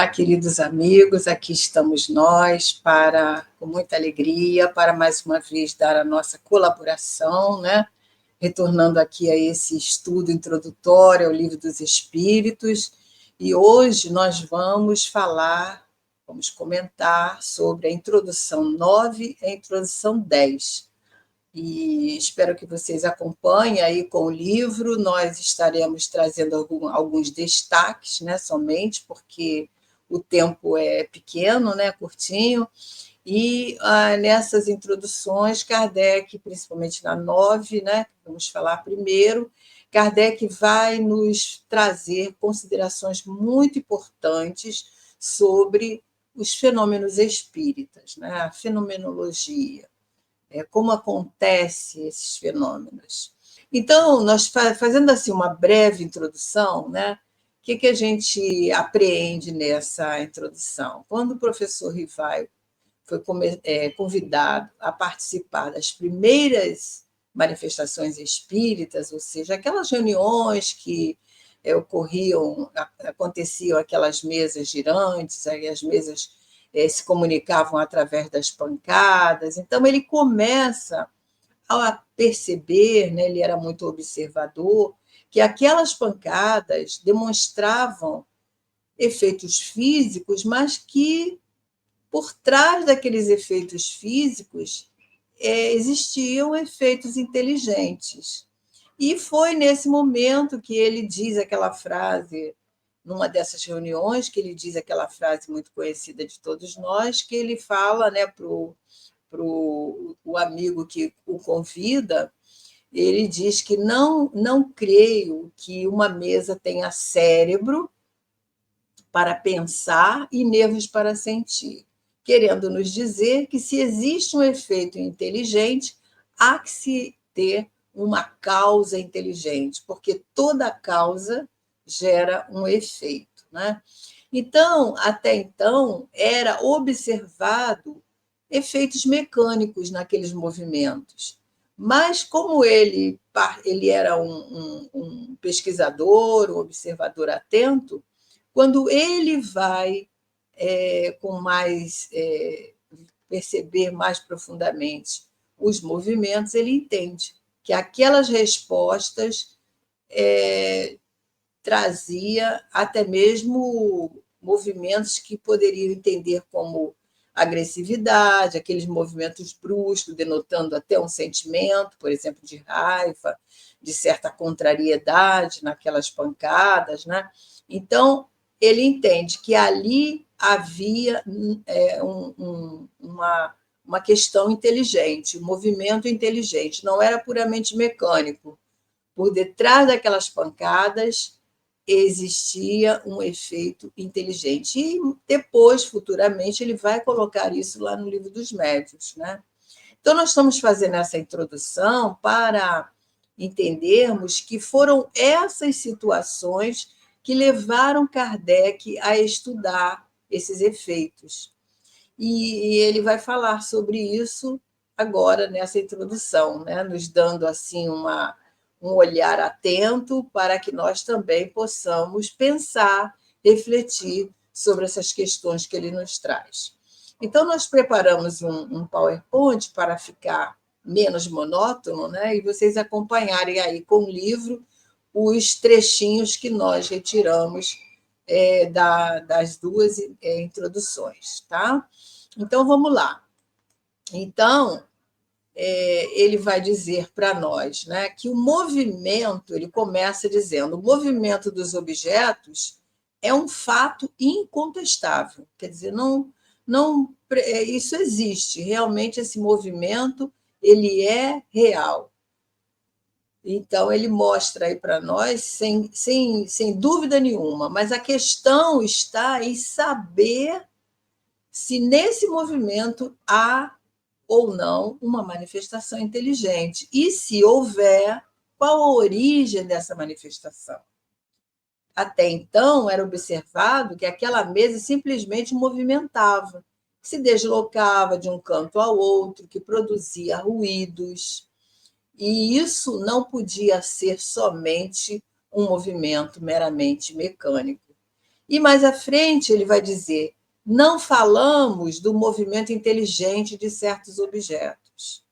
Queridos amigos, aqui estamos nós com muita alegria, para mais uma vez dar a nossa colaboração, né? Retornando aqui a esse estudo introdutório ao Livro dos Espíritos, e hoje nós vamos comentar sobre a introdução 9 e a introdução 10. E espero que vocês acompanhem aí com o livro. Nós estaremos trazendo alguns destaques, né, somente, porque o tempo é pequeno, né, curtinho, e nessas introduções, Kardec, principalmente na 9, né, vamos falar primeiro, Kardec vai nos trazer considerações muito importantes sobre os fenômenos espíritas, né, a fenomenologia, como acontecem esses fenômenos. Então, nós fazendo assim uma breve introdução, né, o que a gente apreende nessa introdução? Quando o professor Rivaio foi convidado a participar das primeiras manifestações espíritas, ou seja, aquelas reuniões que aconteciam aquelas mesas girantes, aí as mesas se comunicavam através das pancadas. Então, ele começa a perceber, né, ele era muito observador, que aquelas pancadas demonstravam efeitos físicos, mas que, por trás daqueles efeitos físicos, existiam efeitos inteligentes. E foi nesse momento que ele diz aquela frase, numa dessas reuniões, que ele diz aquela frase muito conhecida de todos nós, que ele fala, né, para o amigo que o convida, ele diz que não creio que uma mesa tenha cérebro para pensar e nervos para sentir, querendo nos dizer que, se existe um efeito inteligente, há que se ter uma causa inteligente, porque toda causa gera um efeito, né? Então, até então, era observado efeitos mecânicos naqueles movimentos. Mas, como ele era um pesquisador, um observador atento, quando ele vai perceber mais profundamente os movimentos, ele entende que aquelas respostas trazia até mesmo movimentos que poderiam entender como agressividade, aqueles movimentos bruscos, denotando até um sentimento, por exemplo, de raiva, de certa contrariedade naquelas pancadas, né? Então, ele entende que ali havia uma questão inteligente, um movimento inteligente, não era puramente mecânico. Por detrás daquelas pancadas existia um efeito inteligente. E depois, futuramente, ele vai colocar isso lá no Livro dos Médiuns, né? Então, nós estamos fazendo essa introdução para entendermos que foram essas situações que levaram Kardec a estudar esses efeitos. E ele vai falar sobre isso agora nessa introdução, né? Nos dando assim um olhar atento para que nós também possamos pensar, refletir sobre essas questões que ele nos traz. Então, nós preparamos um PowerPoint para ficar menos monótono, né? E vocês acompanharem aí com o livro os trechinhos que nós retiramos das duas introduções, tá? Então, vamos lá. Então, ele vai dizer para nós, né, que o movimento, ele começa dizendo, o movimento dos objetos é um fato incontestável. Quer dizer, isso existe, realmente esse movimento ele é real. Então, ele mostra aí para nós, sem dúvida nenhuma, mas a questão está em saber se nesse movimento há ou não uma manifestação inteligente. E, se houver, qual a origem dessa manifestação? Até então, era observado que aquela mesa simplesmente movimentava, se deslocava de um canto ao outro, que produzia ruídos. E isso não podia ser somente um movimento meramente mecânico. E mais à frente ele vai dizer: não falamos do movimento inteligente de certos objetos,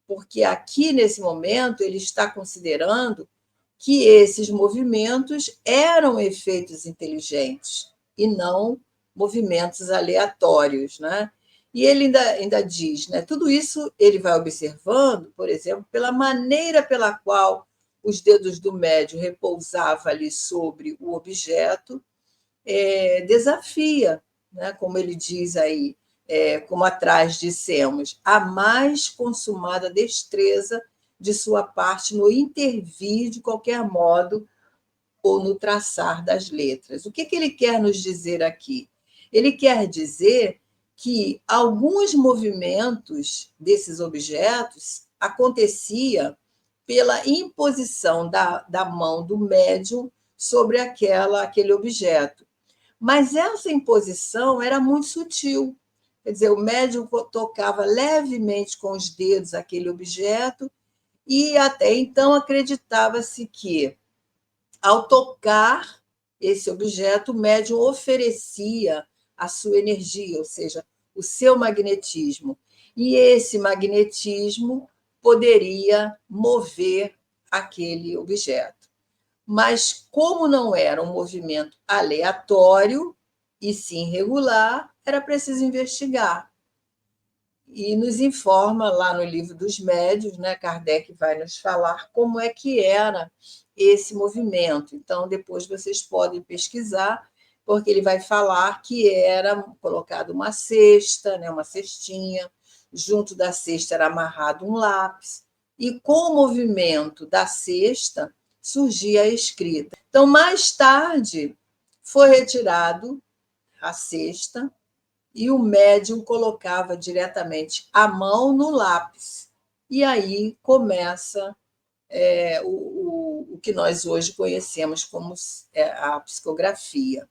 porque aqui, nesse momento, ele está considerando que esses movimentos eram efeitos inteligentes e não movimentos aleatórios, né? E ele ainda diz, né? Tudo isso ele vai observando, por exemplo, pela maneira pela qual os dedos do médium repousavam ali sobre o objeto, desafia, né? Como ele diz aí, como atrás dissemos, a mais consumada destreza de sua parte no intervir de qualquer modo ou no traçar das letras. O que ele quer nos dizer aqui? Ele quer dizer que alguns movimentos desses objetos acontecia pela imposição da mão do médium sobre aquele objeto. Mas essa imposição era muito sutil. Quer dizer, o médium tocava levemente com os dedos aquele objeto e até então acreditava-se que, ao tocar esse objeto, o médium oferecia a sua energia, ou seja, o seu magnetismo. E esse magnetismo poderia mover aquele objeto. Mas, como não era um movimento aleatório e sim regular, era preciso investigar. E nos informa lá no Livro dos Médiuns, né, Kardec vai nos falar como é que era esse movimento. Então, depois vocês podem pesquisar, porque ele vai falar que era colocado uma cesta, né, uma cestinha, junto da cesta era amarrado um lápis, e com o movimento da cesta surgia a escrita. Então, mais tarde, foi retirado a cesta e o médium colocava diretamente a mão no lápis. E aí começa o que nós hoje conhecemos como a psicografia.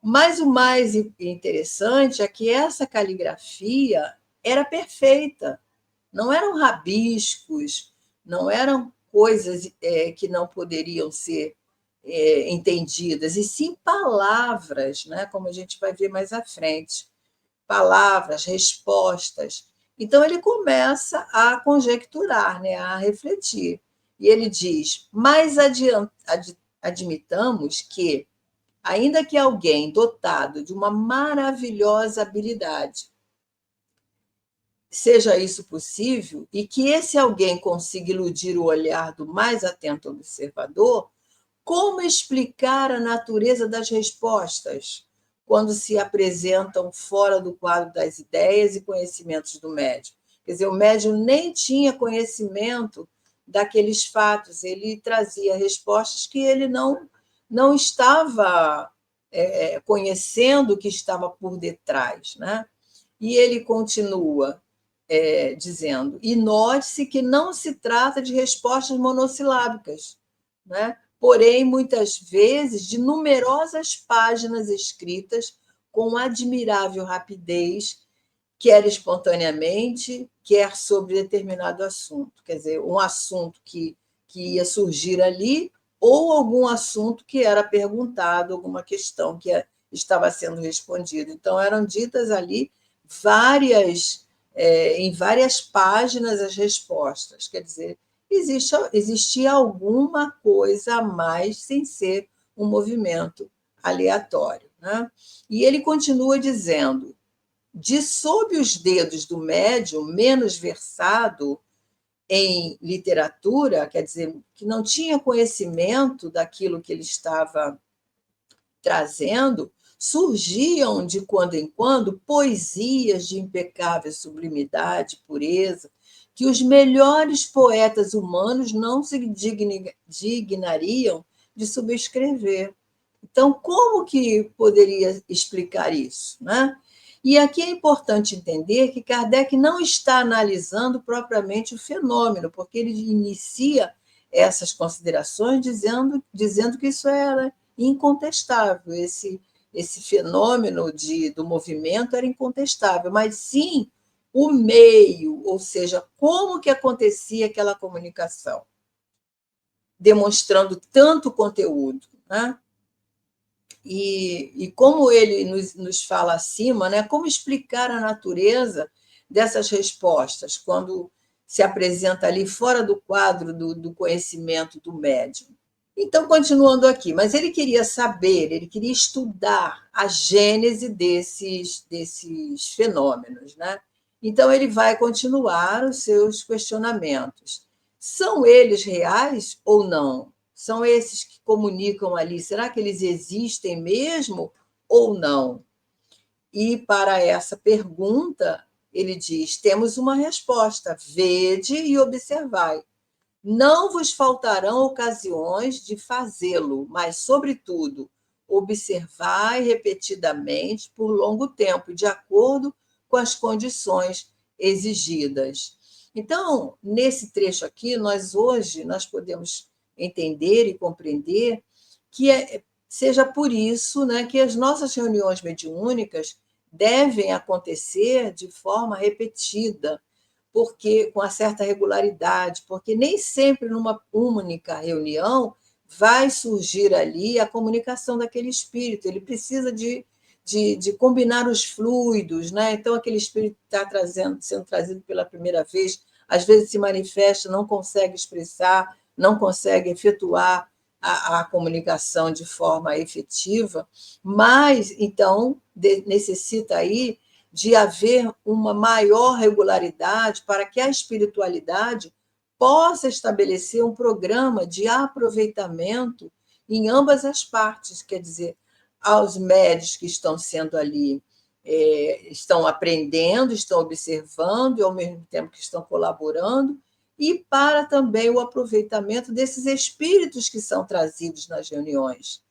Mas o mais interessante é que essa caligrafia era perfeita, não eram rabiscos, não eram coisas que não poderiam ser entendidas, e sim palavras, né, como a gente vai ver mais à frente. Palavras, respostas. Então, ele começa a conjecturar, né, a refletir. E ele diz: mas admitamos que, ainda que alguém dotado de uma maravilhosa habilidade seja isso possível, e que esse alguém consiga iludir o olhar do mais atento observador, como explicar a natureza das respostas quando se apresentam fora do quadro das ideias e conhecimentos do médium? Quer dizer, o médium nem tinha conhecimento daqueles fatos, ele trazia respostas que ele não estava conhecendo o que estava por detrás, né? E ele continua dizendo: e note-se que não se trata de respostas monossilábicas, né? Porém, muitas vezes, de numerosas páginas escritas com admirável rapidez, quer espontaneamente, quer sobre determinado assunto. Quer dizer, um assunto que ia surgir ali, ou algum assunto que era perguntado, alguma questão que estava sendo respondida. Então, eram ditas ali em várias páginas as respostas. Quer dizer, existia alguma coisa a mais sem ser um movimento aleatório, né? E ele continua dizendo: de sob os dedos do médium menos versado em literatura, quer dizer, que não tinha conhecimento daquilo que ele estava trazendo, surgiam de quando em quando poesias de impecável sublimidade, pureza, que os melhores poetas humanos não se dignariam de subscrever. Então, como que poderia explicar isso, né? E aqui é importante entender que Kardec não está analisando propriamente o fenômeno, porque ele inicia essas considerações dizendo que isso era incontestável, esse fenômeno do movimento era incontestável, mas sim o meio, ou seja, como que acontecia aquela comunicação, demonstrando tanto conteúdo, né? E como ele nos fala acima, né, como explicar a natureza dessas respostas quando se apresenta ali fora do quadro do conhecimento do médium. Então, continuando aqui, mas ele queria saber, ele queria estudar a gênese desses fenômenos, né? Então, ele vai continuar os seus questionamentos. São eles reais ou não? São esses que comunicam ali? Será que eles existem mesmo ou não? E para essa pergunta, ele diz: temos uma resposta, vede e observai. Não vos faltarão ocasiões de fazê-lo, mas, sobretudo, observai repetidamente por longo tempo, de acordo com as condições exigidas. Então, nesse trecho aqui, nós podemos entender e compreender que seja por isso, né, que as nossas reuniões mediúnicas devem acontecer de forma repetida, porque com uma certa regularidade, porque nem sempre numa única reunião vai surgir ali a comunicação daquele espírito, ele precisa de combinar os fluidos, né? Então, aquele espírito está sendo trazido pela primeira vez, às vezes se manifesta, não consegue expressar, não consegue efetuar a comunicação de forma efetiva, mas, então, necessita aí de haver uma maior regularidade para que a espiritualidade possa estabelecer um programa de aproveitamento em ambas as partes, quer dizer, aos médios que estão sendo ali, estão aprendendo, estão observando e, ao mesmo tempo, que estão colaborando, e para também o aproveitamento desses espíritos que são trazidos nas reuniões,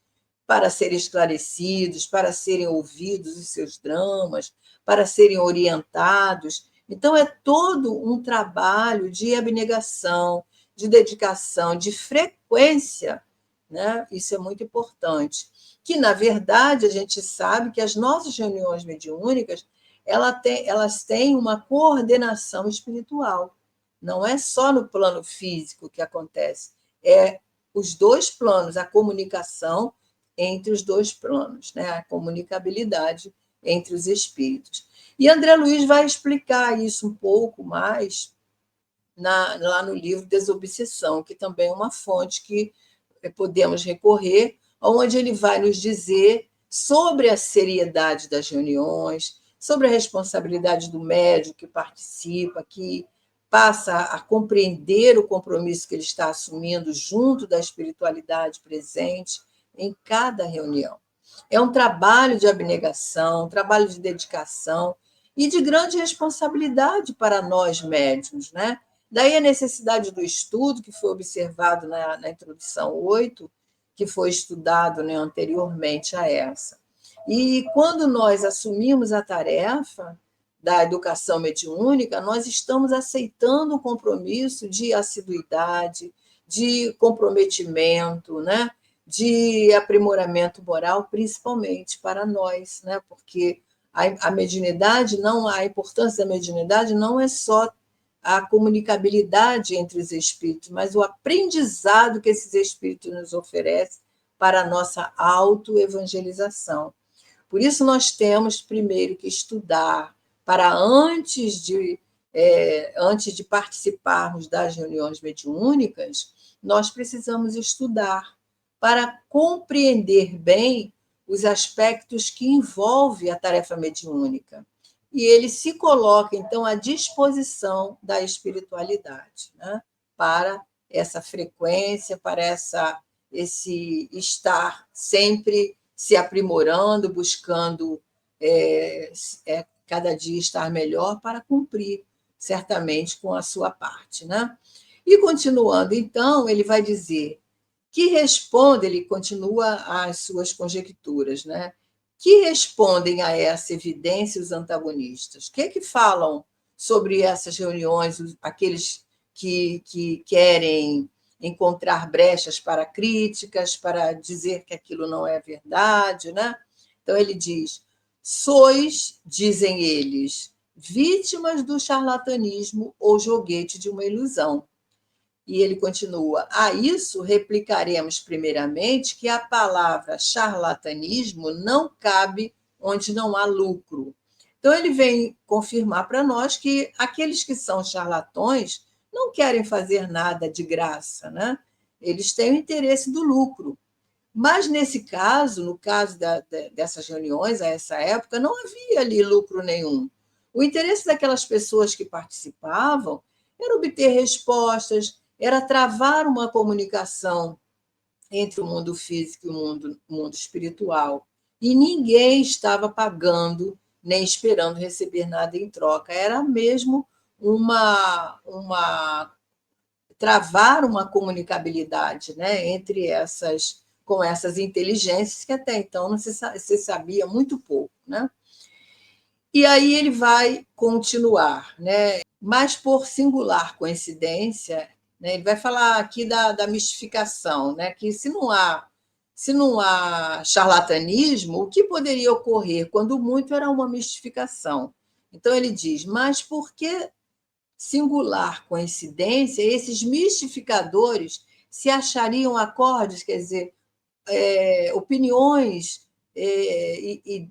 para serem esclarecidos, para serem ouvidos os seus dramas, para serem orientados. Então, é todo um trabalho de abnegação, de dedicação, de frequência, né? Isso é muito importante. Que, na verdade, a gente sabe que as nossas reuniões mediúnicas elas têm uma coordenação espiritual. Não é só no plano físico que acontece, é os dois planos, a comunicação entre os dois planos, né? A comunicabilidade entre os espíritos. E André Luiz vai explicar isso um pouco mais lá no livro Desobsessão, que também é uma fonte que podemos recorrer, onde ele vai nos dizer sobre a seriedade das reuniões, sobre a responsabilidade do médium que participa, que passa a compreender o compromisso que ele está assumindo junto da espiritualidade presente em cada reunião. É um trabalho de abnegação, um trabalho de dedicação e de grande responsabilidade para nós médiuns, né? Daí a necessidade do estudo, que foi observado na introdução 8, que foi estudado, né, anteriormente a essa. E quando nós assumimos a tarefa da educação mediúnica, nós estamos aceitando o compromisso de assiduidade, de comprometimento, né? De aprimoramento moral, principalmente para nós, né? Porque a mediunidade não, a importância da mediunidade não é só a comunicabilidade entre os espíritos, mas o aprendizado que esses espíritos nos oferecem para a nossa autoevangelização. Por isso, nós temos primeiro que estudar, para antes de participarmos das reuniões mediúnicas, nós precisamos estudar para compreender bem os aspectos que envolvem a tarefa mediúnica. E ele se coloca, então, à disposição da espiritualidade, né? Para essa frequência, para esse estar sempre se aprimorando, buscando cada dia estar melhor para cumprir, certamente, com a sua parte, né? E continuando, então, ele vai dizer que responde, ele continua as suas conjecturas, né? Que respondem a essa evidência os antagonistas? O que é que falam sobre essas reuniões, aqueles que querem encontrar brechas para críticas, para dizer que aquilo não é verdade, né? Então ele diz: sois, dizem eles, vítimas do charlatanismo ou joguete de uma ilusão. E ele continua: a isso replicaremos primeiramente que a palavra charlatanismo não cabe onde não há lucro. Então, ele vem confirmar para nós que aqueles que são charlatões não querem fazer nada de graça, né? Eles têm o interesse do lucro. Mas, nesse caso, no caso dessas reuniões, a essa época, não havia ali lucro nenhum. O interesse daquelas pessoas que participavam era obter respostas, era travar uma comunicação entre o mundo físico e o mundo espiritual. E ninguém estava pagando nem esperando receber nada em troca. Era mesmo uma travar uma comunicabilidade, né, entre essas com essas inteligências que até então não se sabia muito pouco, né? E aí ele vai continuar, né? Mas por singular coincidência, né, ele vai falar aqui da mistificação, né? Que se não há charlatanismo, o que poderia ocorrer quando muito era uma mistificação? Então ele diz: mas por que singular coincidência esses mistificadores se achariam acordes, quer dizer, opiniões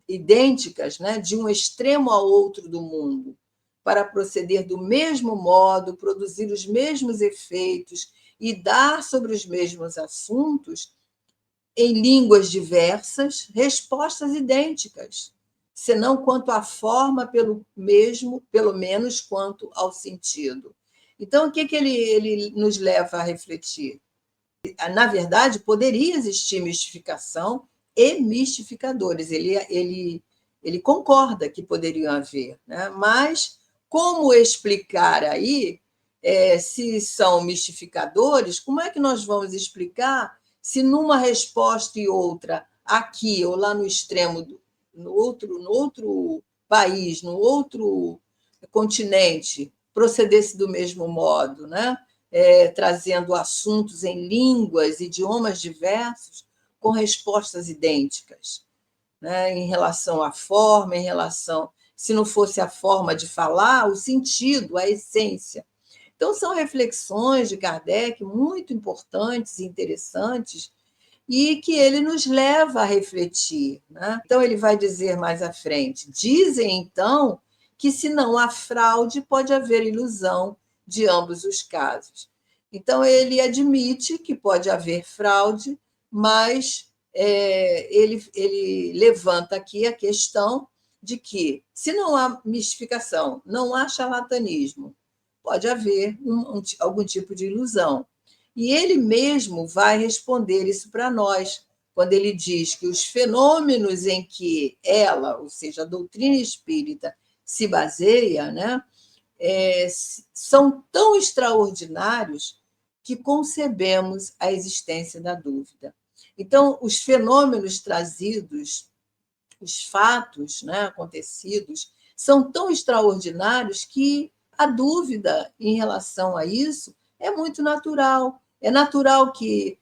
idênticas, né, de um extremo ao outro do mundo, para proceder do mesmo modo, produzir os mesmos efeitos e dar sobre os mesmos assuntos, em línguas diversas, respostas idênticas, senão quanto à forma, pelo menos quanto ao sentido. Então, o que ele nos leva a refletir? Na verdade, poderia existir mistificação e mistificadores. Ele concorda que poderiam haver, né? Mas como explicar aí se são mistificadores? Como é que nós vamos explicar se numa resposta e outra, aqui ou lá no extremo, no outro país, no outro continente, procedesse do mesmo modo, né? Trazendo assuntos em línguas, idiomas diversos, com respostas idênticas, né? Em relação à forma, em relação, se não fosse a forma de falar, o sentido, a essência. Então, são reflexões de Kardec muito importantes e interessantes e que ele nos leva a refletir, né? Então, ele vai dizer mais à frente: dizem, então, que se não há fraude, pode haver ilusão de ambos os casos. Então, ele admite que pode haver fraude, mas ele levanta aqui a questão de que, se não há mistificação, não há charlatanismo, pode haver algum tipo de ilusão. E ele mesmo vai responder isso para nós, quando ele diz que os fenômenos em que ela, ou seja, a doutrina espírita, se baseia, né, são tão extraordinários que concebemos a existência da dúvida. Então, os fenômenos trazidos, os fatos, né, acontecidos, são tão extraordinários que a dúvida em relação a isso é muito natural. É natural que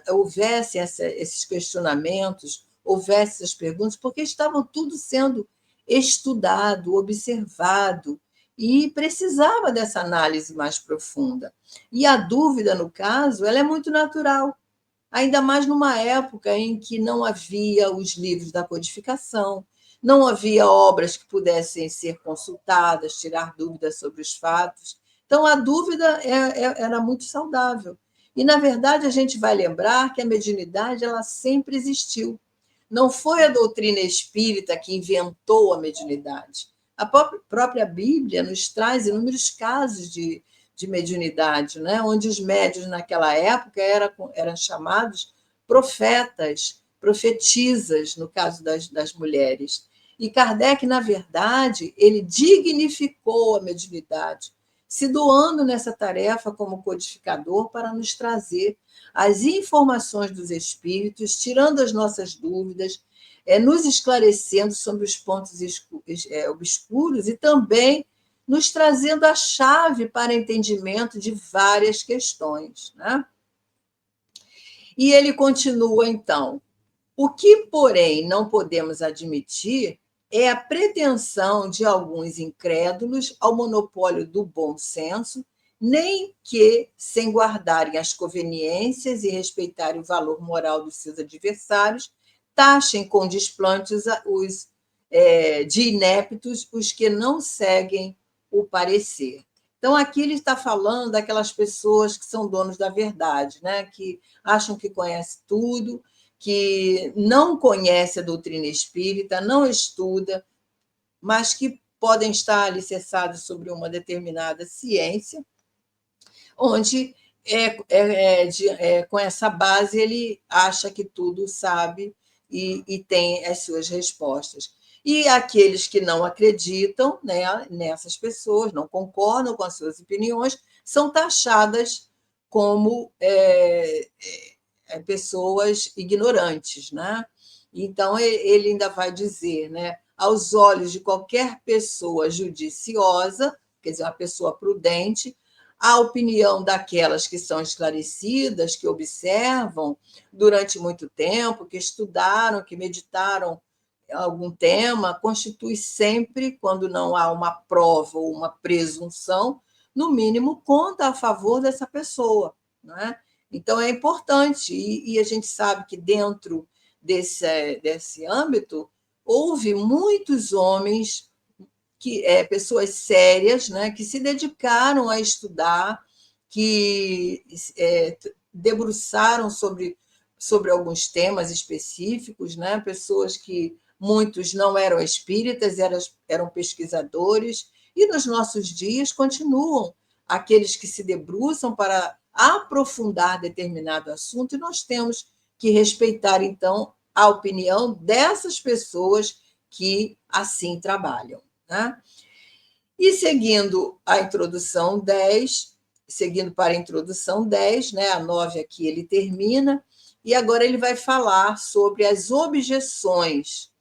houvesse esses questionamentos, houvesse essas perguntas, porque estavam tudo sendo estudado, observado, e precisava dessa análise mais profunda. E a dúvida, no caso, ela é muito natural, ainda mais numa época em que não havia os livros da codificação, não havia obras que pudessem ser consultadas, tirar dúvidas sobre os fatos. Então, a dúvida era muito saudável. E, na verdade, a gente vai lembrar que a mediunidade ela sempre existiu. Não foi a doutrina espírita que inventou a mediunidade. A própria Bíblia nos traz inúmeros casos de mediunidade, né? Onde os médiuns naquela época eram chamados profetas, profetisas, no caso das mulheres. E Kardec, na verdade, ele dignificou a mediunidade, se doando nessa tarefa como codificador para nos trazer as informações dos espíritos, tirando as nossas dúvidas, nos esclarecendo sobre os pontos obscuros e também nos trazendo a chave para entendimento de várias questões, né? E ele continua, então: o que, porém, não podemos admitir é a pretensão de alguns incrédulos ao monopólio do bom senso, nem que, sem guardarem as conveniências e respeitarem o valor moral dos seus adversários, taxem com desplantes de ineptos os que não seguem o parecer. Então, aqui ele está falando daquelas pessoas que são donos da verdade, né? Que acham que conhece tudo, que não conhece a doutrina espírita, não estuda, mas que podem estar alicerçados sobre uma determinada ciência, onde com essa base ele acha que tudo sabe e tem as suas respostas. E aqueles que não acreditam, né, nessas pessoas, não concordam com as suas opiniões, são taxadas como pessoas ignorantes, né? Então, ele ainda vai dizer, né, aos olhos de qualquer pessoa judiciosa, quer dizer, uma pessoa prudente, a opinião daquelas que são esclarecidas, que observam durante muito tempo, que estudaram, que meditaram algum tema, constitui sempre, quando não há uma prova ou uma presunção, no mínimo, conta a favor dessa pessoa, né? Então, é importante, e a gente sabe que dentro desse âmbito houve muitos homens, pessoas sérias, né, que se dedicaram a estudar, que debruçaram sobre alguns temas específicos, né, pessoas que muitos não eram espíritas, eram pesquisadores, e nos nossos dias continuam aqueles que se debruçam para aprofundar determinado assunto, e nós temos que respeitar, então, a opinião dessas pessoas que assim trabalham. Né? E seguindo a introdução 10, seguindo para a introdução 10, né, a 9 aqui ele termina, e agora ele vai falar sobre as objeções,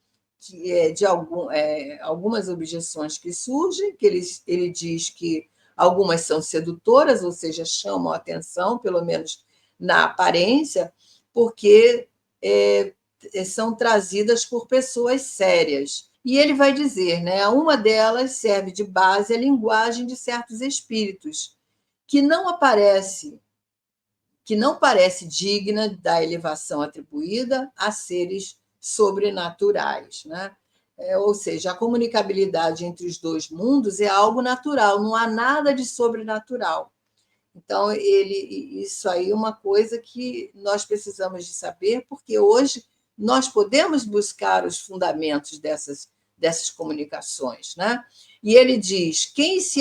algumas objeções que surgem, que ele diz que algumas são sedutoras, ou seja, chamam a atenção, pelo menos na aparência, porque são trazidas por pessoas sérias. E ele vai dizer, né, uma delas serve de base à linguagem de certos espíritos, que não parece digna da elevação atribuída a seres sobrenaturais, né? Ou seja, a comunicabilidade entre os dois mundos é algo natural, não há nada de sobrenatural. Então, isso aí é uma coisa que nós precisamos de saber, porque hoje nós podemos buscar os fundamentos dessas comunicações, né? E ele diz: quem se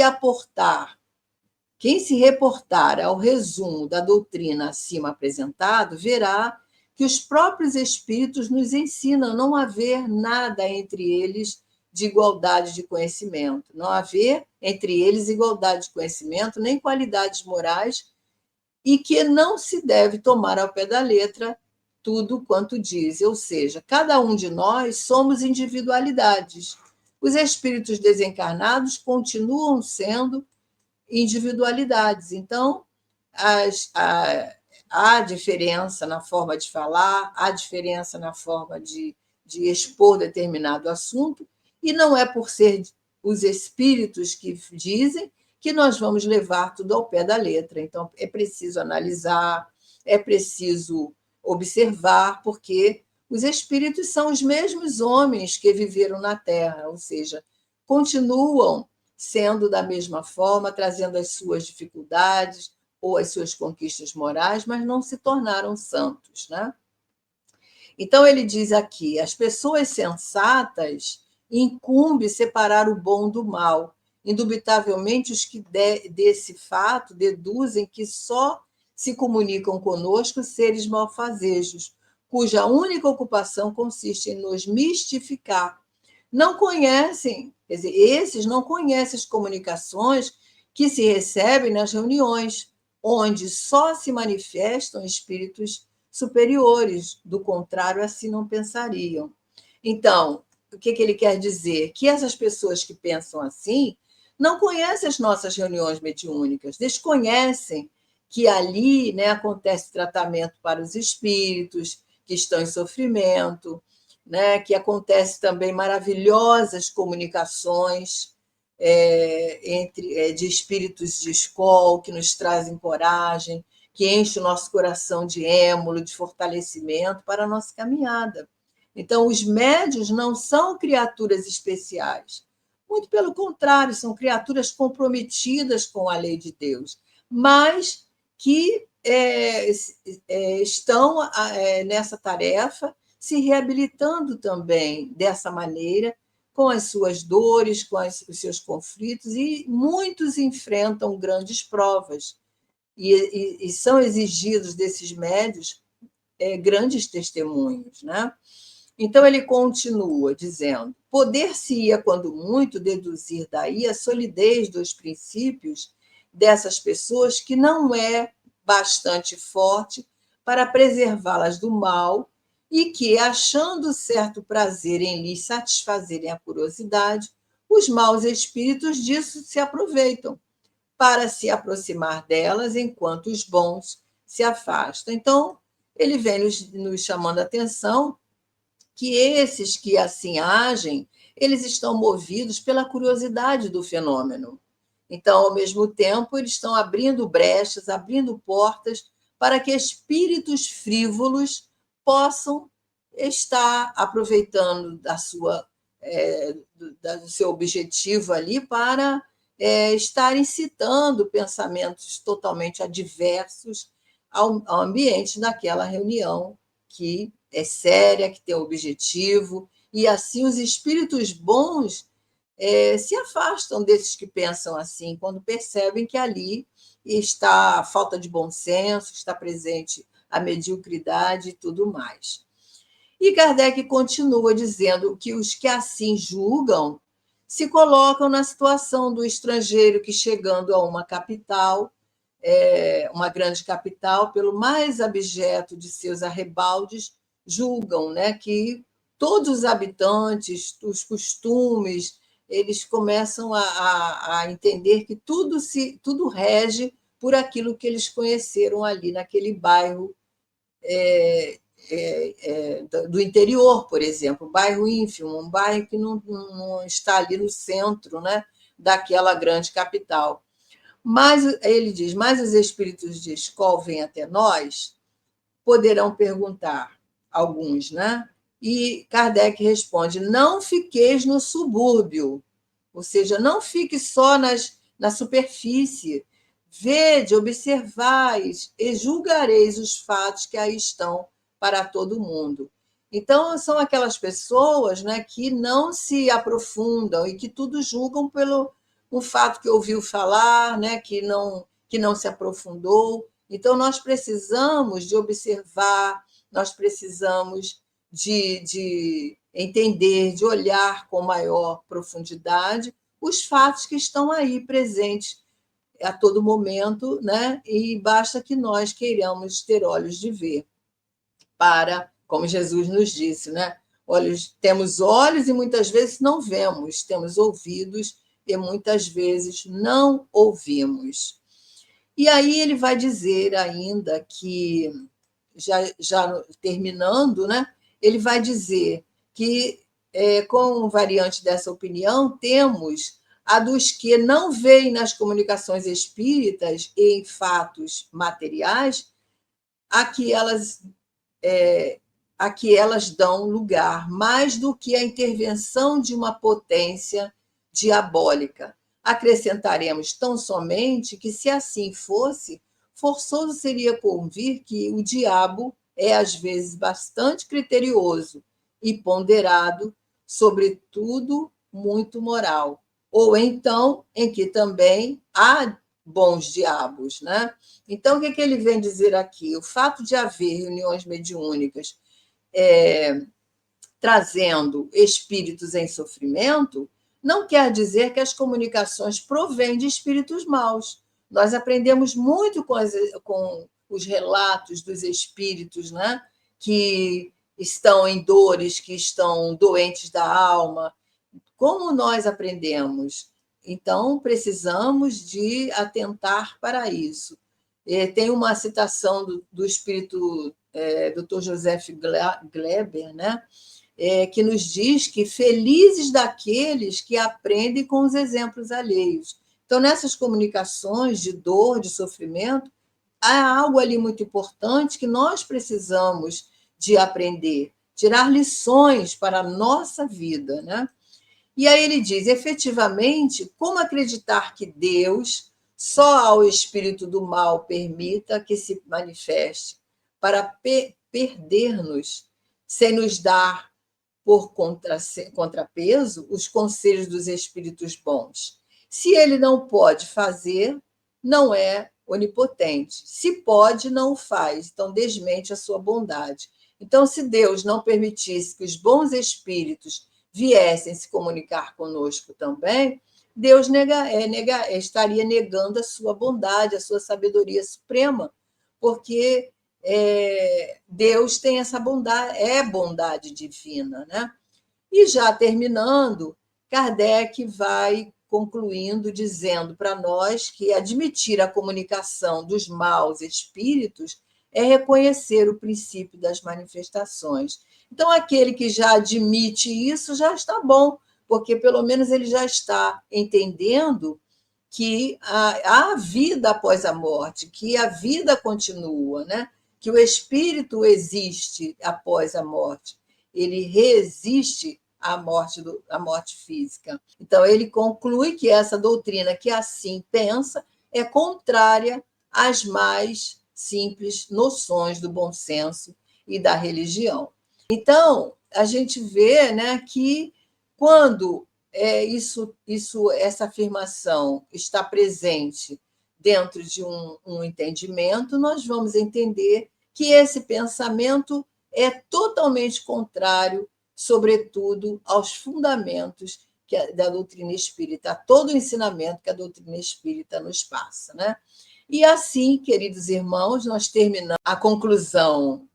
reportar ao resumo da doutrina acima apresentado, verá que os próprios espíritos nos ensinam a não haver nada entre eles de igualdade de conhecimento, não haver entre eles igualdade de conhecimento, nem qualidades morais, e que não se deve tomar ao pé da letra tudo quanto diz, ou seja, cada um de nós somos individualidades. Os espíritos desencarnados continuam sendo individualidades. Então, há diferença na forma de falar, há diferença na forma de expor determinado assunto, e não é por ser os espíritos que dizem que nós vamos levar tudo ao pé da letra. Então, é preciso analisar, é preciso observar, porque os espíritos são os mesmos homens que viveram na Terra, ou seja, continuam sendo da mesma forma, trazendo as suas dificuldades ou as suas conquistas morais, mas não se tornaram santos, né? Então, ele diz aqui: as pessoas sensatas incumbe separar o bom do mal. Indubitavelmente, os que desse fato deduzem que só se comunicam conosco seres malfazejos, cuja única ocupação consiste em nos mistificar. Não conhecem, quer dizer, esses não conhecem as comunicações que se recebem nas reuniões, onde só se manifestam espíritos superiores, do contrário, assim não pensariam. Então, o que ele quer dizer? Que essas pessoas que pensam assim não conhecem as nossas reuniões mediúnicas, desconhecem que ali, né, acontece tratamento para os espíritos que estão em sofrimento, né, que acontece também maravilhosas comunicações de espíritos de escola que nos trazem coragem, que enche o nosso coração de êmulo, de fortalecimento para a nossa caminhada. Então, os médiuns não são criaturas especiais. Muito pelo contrário, são criaturas comprometidas com a lei de Deus, mas que estão nessa tarefa, se reabilitando também dessa maneira, com as suas dores, com os seus conflitos, e muitos enfrentam grandes provas. E são exigidos desses médios grandes testemunhos, né? Então, ele continua dizendo: poder-se-ia, quando muito, deduzir daí a solidez dos princípios dessas pessoas, que não é bastante forte para preservá-las do mal, e que, achando certo prazer em lhes satisfazerem a curiosidade, os maus espíritos disso se aproveitam para se aproximar delas, enquanto os bons se afastam. Então, ele vem nos chamando a atenção que esses que assim agem, eles estão movidos pela curiosidade do fenômeno. Então, ao mesmo tempo, eles estão abrindo brechas, abrindo portas para que espíritos frívolos possam estar aproveitando do seu objetivo ali para estar incitando pensamentos totalmente adversos ao ambiente daquela reunião que é séria, que tem objetivo, e assim os espíritos bons se afastam desses que pensam assim, quando percebem que ali está a falta de bom senso, está presente a mediocridade e tudo mais. E Kardec continua dizendo que os que assim julgam se colocam na situação do estrangeiro que, chegando a uma capital, uma grande capital, pelo mais abjeto de seus arrebaldes, julgam, né, que todos os habitantes, os costumes, eles começam a entender que tudo rege por aquilo que eles conheceram ali naquele bairro do interior, por exemplo, um bairro ínfimo, um bairro que não está ali no centro, né, daquela grande capital. Mas ele diz: mas os espíritos de escola vêm até nós, poderão perguntar, alguns, né? E Kardec responde: não fiqueis no subúrbio, ou seja, não fique só na superfície, vede, observais e julgareis os fatos que aí estão para todo mundo. Então, são aquelas pessoas, né, que não se aprofundam e que tudo julgam pelo o fato que ouviu falar, né, que não se aprofundou. Então, nós precisamos de observar, nós precisamos de entender, de olhar com maior profundidade os fatos que estão aí presentes a todo momento, né? E basta que nós queiramos ter olhos de ver para, como Jesus nos disse, né? Temos olhos e muitas vezes não vemos, temos ouvidos e muitas vezes não ouvimos. E aí ele vai dizer ainda que, já terminando, né, ele vai dizer que, com variante dessa opinião, temos a dos que não veem nas comunicações espíritas e em fatos materiais a que elas dão lugar, mais do que a intervenção de uma potência diabólica. Acrescentaremos tão somente que, se assim fosse, forçoso seria convir que o diabo é, às vezes, bastante criterioso e ponderado, sobretudo muito moral. Ou então, em que também há bons diabos, né? Então, o que ele vem dizer aqui? O fato de haver reuniões mediúnicas trazendo espíritos em sofrimento não quer dizer que as comunicações provêm de espíritos maus. Nós aprendemos muito com os relatos dos espíritos, né, que estão em dores, que estão doentes da alma. Como nós aprendemos? Então, precisamos de atentar para isso. Tem uma citação do espírito Dr. Joseph Gleber, né? que nos diz que felizes daqueles que aprendem com os exemplos alheios. Então, nessas comunicações de dor, de sofrimento, há algo ali muito importante que nós precisamos de aprender, tirar lições para a nossa vida, né? E aí ele diz, efetivamente, como acreditar que Deus só ao espírito do mal permita que se manifeste para perder-nos, sem nos dar por contrapeso os conselhos dos espíritos bons? Se ele não pode fazer, não é onipotente. Se pode, não o faz. Então, desmente a sua bondade. Então, se Deus não permitisse que os bons espíritos viessem se comunicar conosco também, Deus estaria negando a sua bondade, a sua sabedoria suprema, porque Deus tem essa bondade, é bondade divina, né? E já terminando, Kardec vai concluindo, dizendo para nós que admitir a comunicação dos maus espíritos é reconhecer o princípio das manifestações. Então, aquele que já admite isso já está bom, porque pelo menos ele já está entendendo que há vida após a morte, que a vida continua, né? Que o espírito existe após a morte, ele resiste à morte física. Então, ele conclui que essa doutrina que assim pensa é contrária às mais simples noções do bom senso e da religião. Então, a gente vê, né, que quando essa afirmação está presente dentro de um entendimento, nós vamos entender que esse pensamento é totalmente contrário, sobretudo, aos fundamentos da doutrina espírita, a todo o ensinamento que a doutrina espírita nos passa, né? E assim, queridos irmãos, nós terminamos a conclusão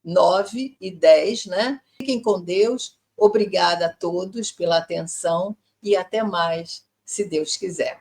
9 e 10, né? Fiquem com Deus. Obrigada a todos pela atenção e até mais, se Deus quiser.